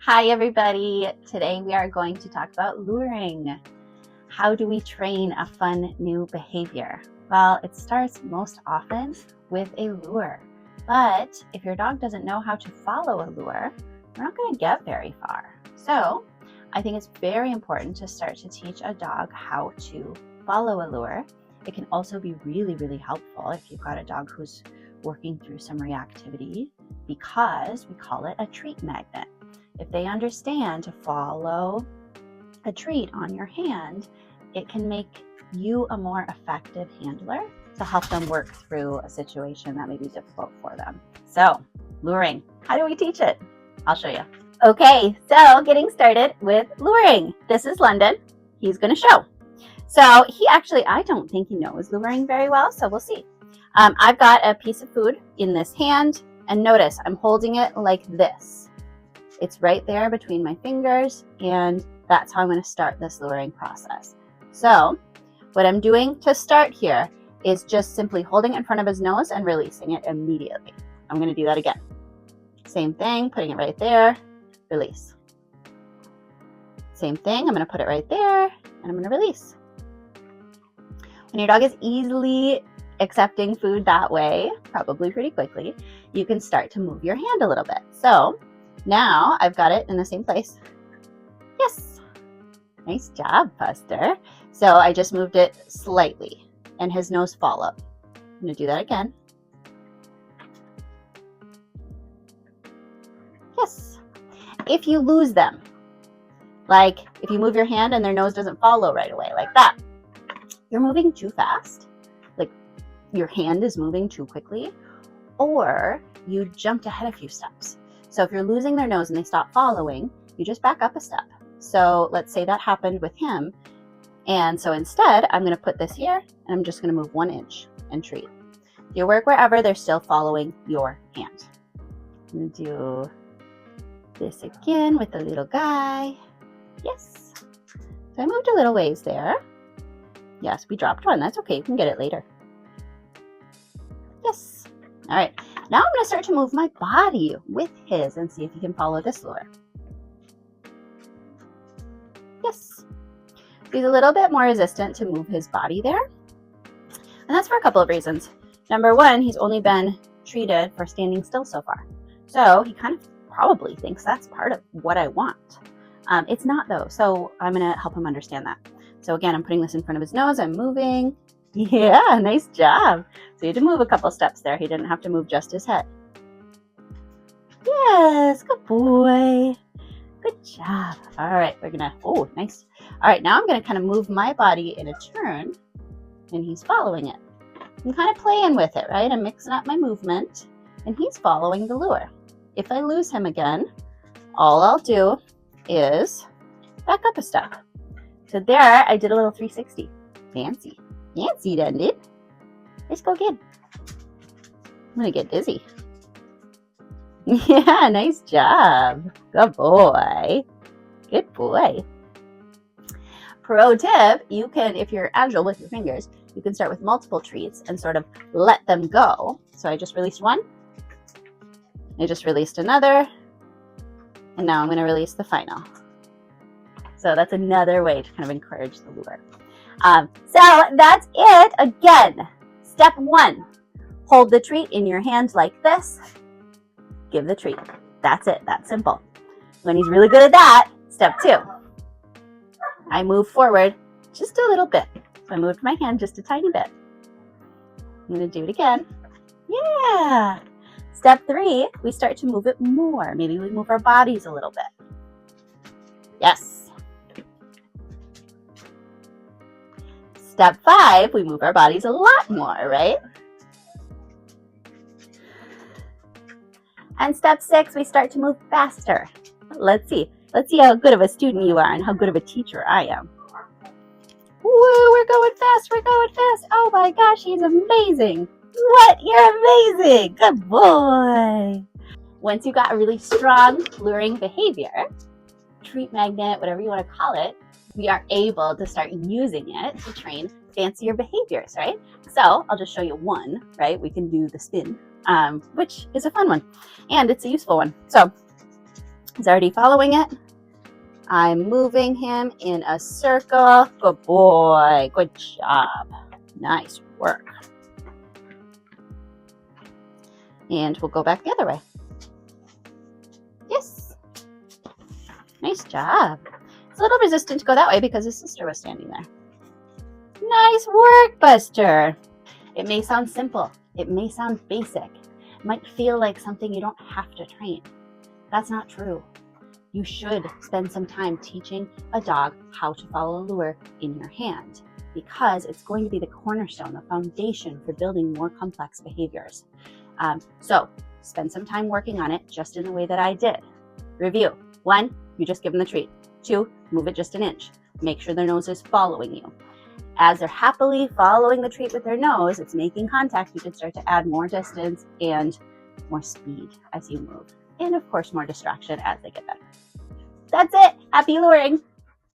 Hi everybody, today we are going to talk about luring. How do we train a fun new behavior? Well, it starts most often with a lure. But if your dog doesn't know how to follow a lure, we're not going to get very far. So I think it's very important to start to teach a dog how to follow a lure. It can also be really helpful if you've got a dog who's working through some reactivity, because we call it a treat magnet. If they understand to follow a treat on your hand, it can make you a more effective handler to help them work through a situation that may be difficult for them. So, luring, how do we teach it? I'll show you. Okay, so getting started with luring. This is London. He's going to show. So he actually, I don't think he knows luring very well, so we'll see. I've got a piece of food in this hand, and notice I'm holding it like this. It's right there between my fingers, and that's how I'm going to start this luring process. So what I'm doing to start here is just simply holding it in front of his nose and releasing it immediately. I'm going to do that again. Same thing, putting it right there, release. Same thing, I'm going to put it right there, and I'm going to release. When your dog is easily accepting food that way, probably pretty quickly, you can start to move your hand a little bit. So now I've got it in the same place. Yes. Nice job, Buster. So I just moved it slightly and his nose followed. I'm going to do that again. Yes. If you lose them, like if you move your hand and their nose doesn't follow right away like that, you're moving too fast. Like your hand is moving too quickly, or you jumped ahead a few steps. So if you're losing their nose and they stop following, you just back up a step. So let's say that happened with him. And so instead, I'm going to put this here, and I'm just going to move 1 inch and treat. You work wherever they're still following your hand. I'm going to do this again with the little guy. Yes. So I moved a little ways there. Yes, we dropped one. That's okay. You can get it later. Yes. All right. Now I'm going to start to move my body with his and see if he can follow this lure. Yes. He's a little bit more resistant to move his body there. And that's for a couple of reasons. Number one, he's only been treated for standing still so far. So he kind of probably thinks that's part of what I want. It's not though. So I'm going to help him understand that. So again, I'm putting this in front of his nose. I'm moving. Yeah, nice job. So you had to move a couple steps there. He didn't have to move just his head. Yes, good boy. Good job. All right, we're gonna, oh, nice. All right, now I'm gonna kind of move my body in a turn, and he's following it. I'm kind of playing with it, right? I'm mixing up my movement, and he's following the lure. If I lose him again, all I'll do is back up a step. So there, I did a little 360. Fancy. Fancy, doesn't it? Let's go again. I'm gonna get dizzy. Yeah, nice job. Good boy. Good boy. Pro tip, you can, if you're agile with your fingers, you can start with multiple treats and sort of let them go. So I just released one. I just released another. And now I'm going to release the final. So that's another way to kind of encourage the lure. So that's it. Again, step 1, hold the treat in your hand like this. Give the treat. That's it. That's simple. When he's really good at that, step 2. I move forward just a little bit. So I moved my hand just a tiny bit. I'm going to do it again. Yeah. Step 3, we start to move it more. Maybe we move our bodies a little bit. Yes. Step 5, we move our bodies a lot more, right? And step 6, we start to move faster. Let's see. Let's see how good of a student you are and how good of a teacher I am. Woo, we're going fast. We're going fast. Oh my gosh, he's amazing. What? You're amazing. Good boy. Once you got a really strong luring behavior, treat magnet, whatever you want to call it, we are able to start using it to train fancier behaviors, right? So I'll just show you one, right? We can do the spin, which is a fun one and it's a useful one. So He's already following it. I'm moving him in a circle. Good boy. Good job. Nice work. And we'll go back the other way. Yes. Nice job. It's a little resistant to go that way because his sister was standing there. Nice work, Buster. It may sound simple. It may sound basic. It might feel like something you don't have to train. That's not true. You should spend some time teaching a dog how to follow a lure in your hand because it's going to be the cornerstone, the foundation for building more complex behaviors. So spend some time working on it just in the way that I did. Review. 1, you just give them the treat. 2, move it just an inch. Make sure their nose is following you. As they're happily following the treat with their nose, it's making contact. You can start to add more distance and more speed as you move. And of course, more distraction as they get better. That's it. Happy luring.